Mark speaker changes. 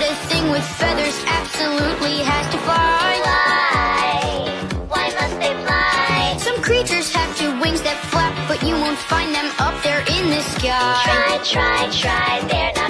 Speaker 1: a thing with feathers absolutely has to fly.
Speaker 2: Why must they fly?
Speaker 1: Some creatures have two wings that flap, but you won't find them up there in the sky.
Speaker 2: Try, they're not